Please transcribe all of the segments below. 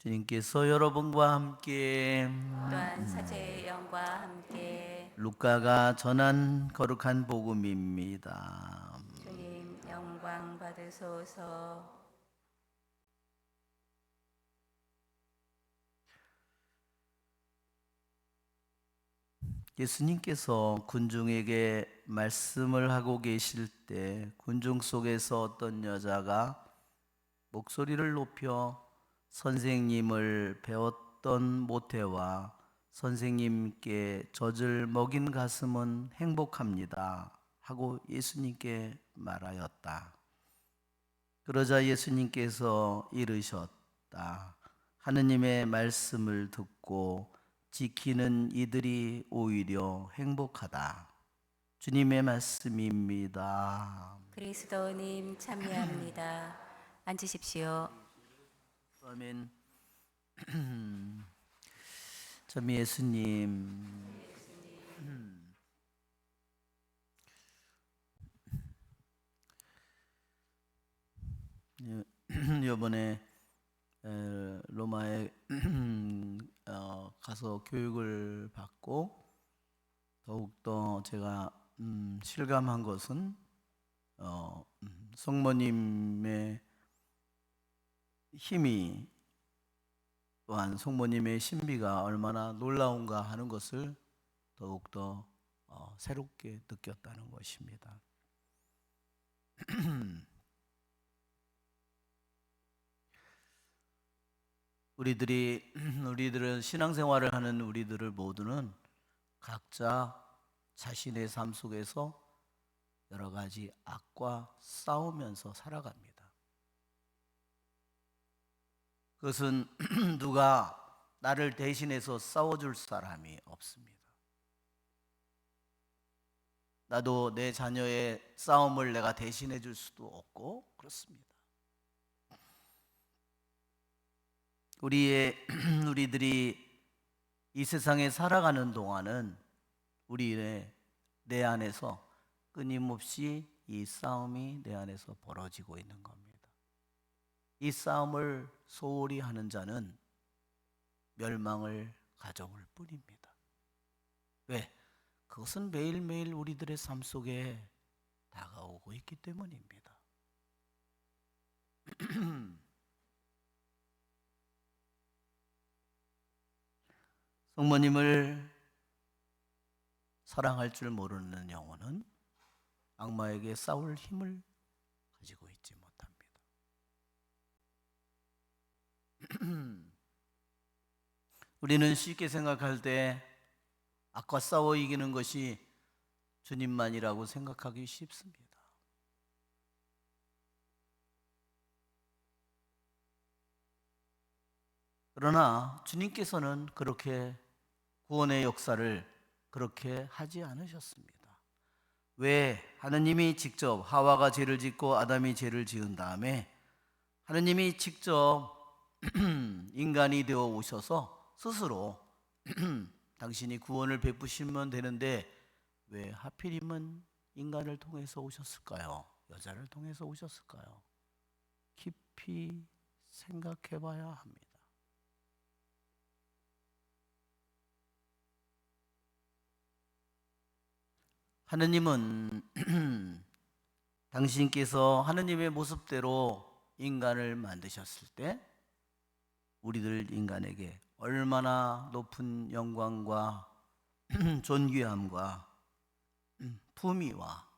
주님께서 여러분과 함께 또한 사제의 영과 함께 루카가 전한 거룩한 복음입니다. 주님 영광 받으소서. 예수님께서 군중에게 말씀을 하고 계실 때 군중 속에서 어떤 여자가 목소리를 높여 선생님을 배웠던 모태와 선생님께 젖을 먹인 가슴은 행복합니다 하고 예수님께 말하였다. 그러자 예수님께서 이르셨다. 하느님의 말씀을 듣고 지키는 이들이 오히려 행복하다. 주님의 말씀입니다. 그리스도님 참여합니다. 앉으십시오. 아멘. 참 예수님, 이번에 로마에 가서 교육을 받고 더욱더 제가 실감한 것은 성모님의 힘이 또한 성모님의 신비가 얼마나 놀라운가 하는 것을 더욱더 새롭게 느꼈다는 것입니다. 우리들은 신앙생활을 하는 우리들을 모두는 각자 자신의 삶 속에서 여러 가지 악과 싸우면서 살아갑니다. 그것은 누가 나를 대신해서 싸워줄 사람이 없습니다. 나도 내 자녀의 싸움을 내가 대신해 줄 수도 없고 그렇습니다. 우리들이 이 세상에 살아가는 동안은 내 안에서 끊임없이 이 싸움이 내 안에서 벌어지고 있는 겁니다. 이 싸움을 소홀히 하는 자는 멸망을 가져올 뿐입니다. 왜? 그것은 매일매일 우리들의 삶 속에 다가오고 있기 때문입니다. 성모님을 사랑할 줄 모르는 영혼은 악마에게 싸울 힘을 가지고 있지 못합니다. 우리는 쉽게 생각할 때 악과 싸워 이기는 것이 주님만이라고 생각하기 쉽습니다. 그러나 주님께서는 그렇게 구원의 역사를 그렇게 하지 않으셨습니다. 왜? 하느님이 직접 하와가 죄를 짓고 아담이 죄를 지은 다음에 하느님이 직접 인간이 되어 오셔서 스스로 당신이 구원을 베푸시면 되는데 왜 하필이면 인간을 통해서 오셨을까요? 여자를 통해서 오셨을까요? 깊이 생각해 봐야 합니다. 하느님은 당신께서 하느님의 모습대로 인간을 만드셨을 때 우리들 인간에게 얼마나 높은 영광과 존귀함과 품위와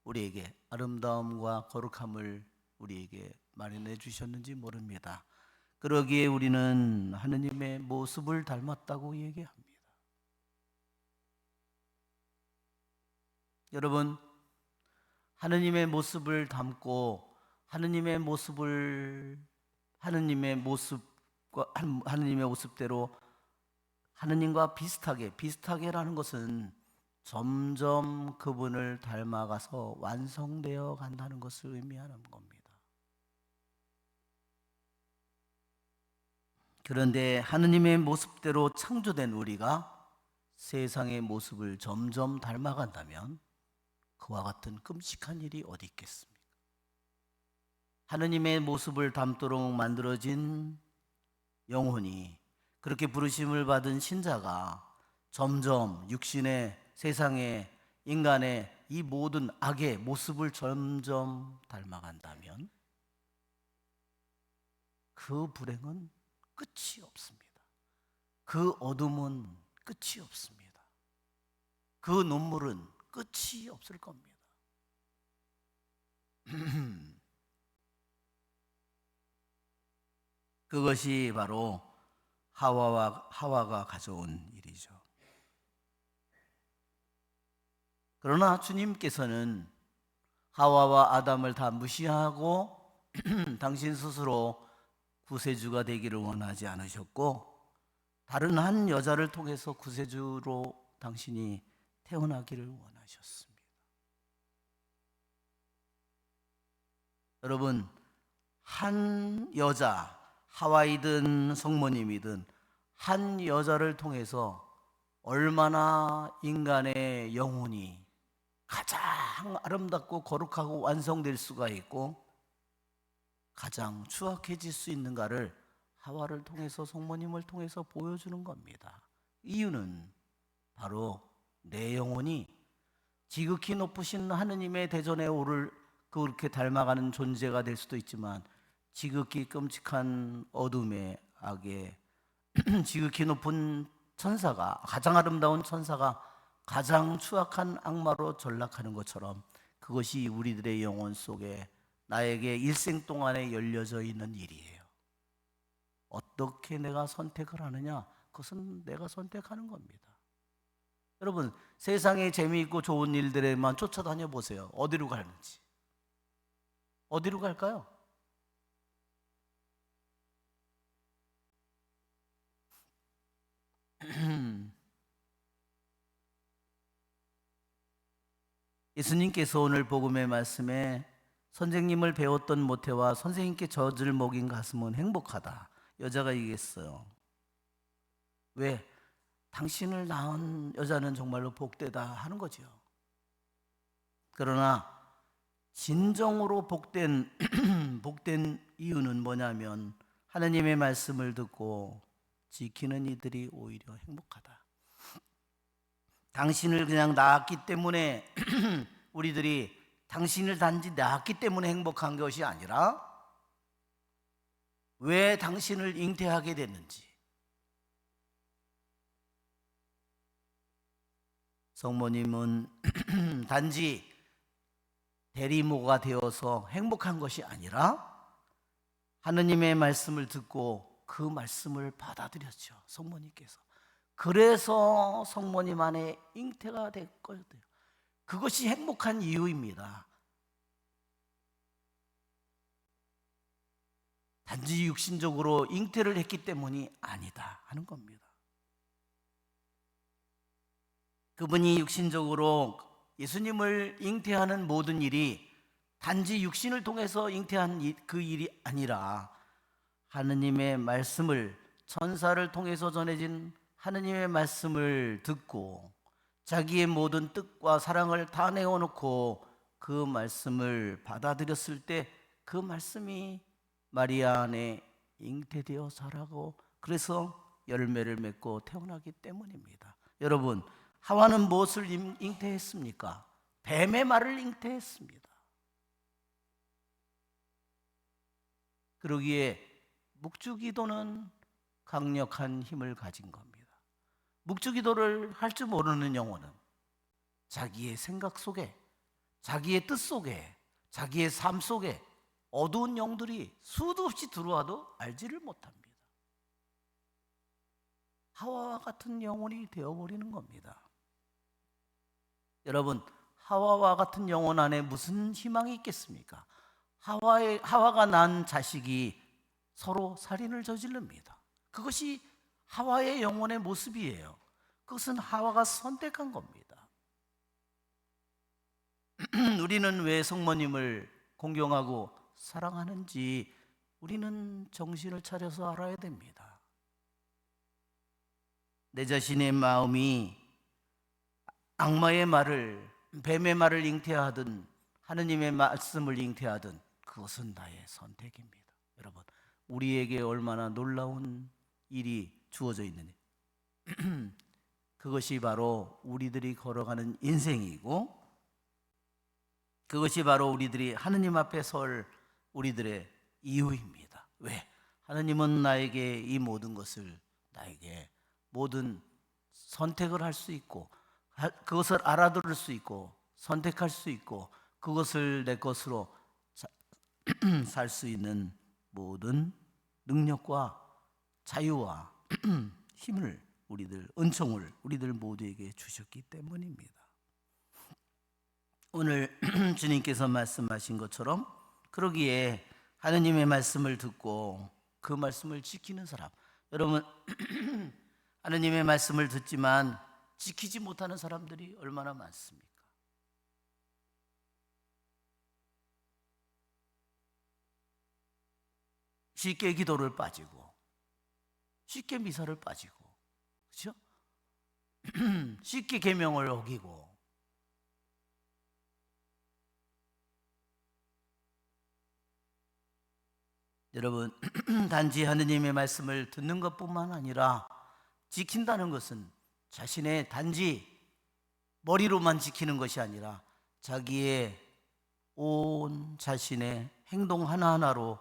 우리에게 아름다움과 거룩함을 우리에게 마련해 주셨는지 모릅니다. 그러기에 우리는 하느님의 모습을 닮았다고 얘기합니다. 여러분, 하느님의 모습을 담고 하느님의 모습대로 하느님과 비슷하게라는 것은 점점 그분을 닮아가서 완성되어 간다는 것을 의미하는 겁니다. 그런데 하느님의 모습대로 창조된 우리가 세상의 모습을 점점 닮아간다면 그와 같은 끔찍한 일이 어디 있겠습니까? 하느님의 모습을 담도록 만들어진 영혼이, 그렇게 부르심을 받은 신자가 점점 육신의, 세상의, 인간의 이 모든 악의 모습을 점점 닮아간다면 그 불행은 끝이 없습니다. 그 어둠은 끝이 없습니다. 그 눈물은 끝이 없을 겁니다. 그것이 바로 하와가 가져온 일이죠. 그러나 주님께서는 하와와 아담을 다 무시하고 당신 스스로 구세주가 되기를 원하지 않으셨고, 다른 한 여자를 통해서 구세주로 당신이 태어나기를 원하셨습니다. 여러분, 한 여자, 하와이든 성모님이든 한 여자를 통해서 얼마나 인간의 영혼이 가장 아름답고 거룩하고 완성될 수가 있고 가장 추악해질 수 있는가를 하와를 통해서, 성모님을 통해서 보여주는 겁니다. 이유는 바로 내 영혼이 지극히 높으신 하느님의 대전에 오를 그렇게 닮아가는 존재가 될 수도 있지만, 지극히 끔찍한 어둠의 악에 지극히 높은 천사가, 가장 아름다운 천사가 가장 추악한 악마로 전락하는 것처럼, 그것이 우리들의 영혼 속에 나에게 일생 동안에 열려져 있는 일이에요. 어떻게 내가 선택을 하느냐, 그것은 내가 선택하는 겁니다. 여러분, 세상에 재미있고 좋은 일들에만 쫓아다녀 보세요. 어디로 가는지. 어디로 갈까요? 예수님께서 오늘 복음의 말씀에 선생님을 배웠던 모태와 선생님께 젖을 먹인 가슴은 행복하다, 여자가 얘기했어요. 왜? 당신을 낳은 여자는 정말로 복되다 하는 거죠. 그러나 진정으로 복된 이유는 뭐냐면, 하나님의 말씀을 듣고 지키는 이들이 오히려 행복하다. 당신을 그냥 낳았기 때문에 우리들이 당신을 단지 낳았기 때문에 행복한 것이 아니라 왜 당신을 잉태하게 됐는지, 성모님은 단지 대리모가 되어서 행복한 것이 아니라 하느님의 말씀을 듣고 그 말씀을 받아들였죠, 성모님께서. 그래서 성모님 안에 잉태가 됐거든요. 그것이 행복한 이유입니다. 단지 육신적으로 잉태를 했기 때문이 아니다 하는 겁니다. 그분이 육신적으로 예수님을 잉태하는 모든 일이 단지 육신을 통해서 잉태한 그 일이 아니라 하느님의 말씀을, 천사를 통해서 전해진 하느님의 말씀을 듣고 자기의 모든 뜻과 사랑을 다 내어놓고 그 말씀을 받아들였을 때 그 말씀이 마리아 안에 잉태되어 자라고, 그래서 열매를 맺고 태어나기 때문입니다. 여러분, 하와는 무엇을 잉태했습니까? 뱀의 말을 잉태했습니다. 그러기에 묵주기도는 강력한 힘을 가진 겁니다. 묵주기도를 할 줄 모르는 영혼은 자기의 생각 속에, 자기의 뜻 속에, 자기의 삶 속에 어두운 영들이 수도 없이 들어와도 알지를 못합니다. 하와와 같은 영혼이 되어버리는 겁니다. 여러분, 하와와 같은 영혼 안에 무슨 희망이 있겠습니까? 하와가 낳은 자식이 서로 살인을 저지릅니다. 그것이 하와의 영혼의 모습이에요. 그것은 하와가 선택한 겁니다. 우리는 왜 성모님을 공경하고 사랑하는지 우리는 정신을 차려서 알아야 됩니다. 내 자신의 마음이 악마의 말을, 뱀의 말을 잉태하든 하느님의 말씀을 잉태하든 그것은 나의 선택입니다. 여러분, 우리에게 얼마나 놀라운 일이 주어져 있는 그것이 바로 우리들이 걸어가는 인생이고, 그것이 바로 우리들이 하느님 앞에 설 우리들의 이유입니다. 왜? 하느님은 나에게 이 모든 것을, 나에게 모든 선택을 할 수 있고, 그것을 알아들을 수 있고, 선택할 수 있고, 그것을 내 것으로 살 수 있는 모든 능력과 자유와 힘을, 은총을 우리들 모두에게 주셨기 때문입니다. 오늘 주님께서 말씀하신 것처럼, 그러기에 하느님의 말씀을 듣고 그 말씀을 지키는 사람, 여러분 하느님의 말씀을 듣지만 지키지 못하는 사람들이 얼마나 많습니까? 쉽게 기도를 빠지고, 쉽게 미사를 빠지고, 그렇죠? 쉽게 계명을 어기고, 여러분 단지 하느님의 말씀을 듣는 것뿐만 아니라 지킨다는 것은 자신의 단지 머리로만 지키는 것이 아니라 자기의 온 자신의 행동 하나하나로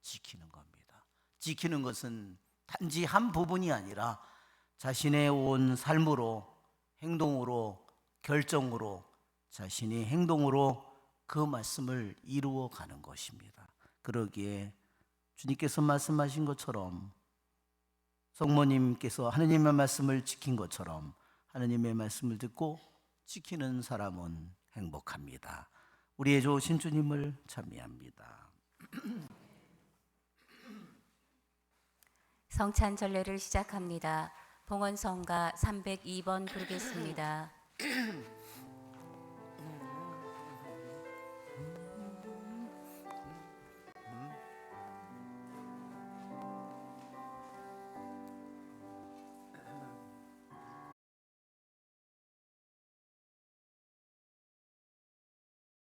지키는 겁니다. 지키는 것은 단지 한 부분이 아니라 자신의 온 삶으로, 행동으로, 결정으로, 자신이 행동으로 그 말씀을 이루어 가는 것입니다. 그러기에 주님께서 말씀하신 것처럼, 성모님께서 하느님의 말씀을 지킨 것처럼 하느님의 말씀을 듣고 지키는 사람은 행복합니다. 우리의 좋으신 주님을 찬미합니다. 성찬 전례를 시작합니다. 봉헌성가 302번 부르겠습니다.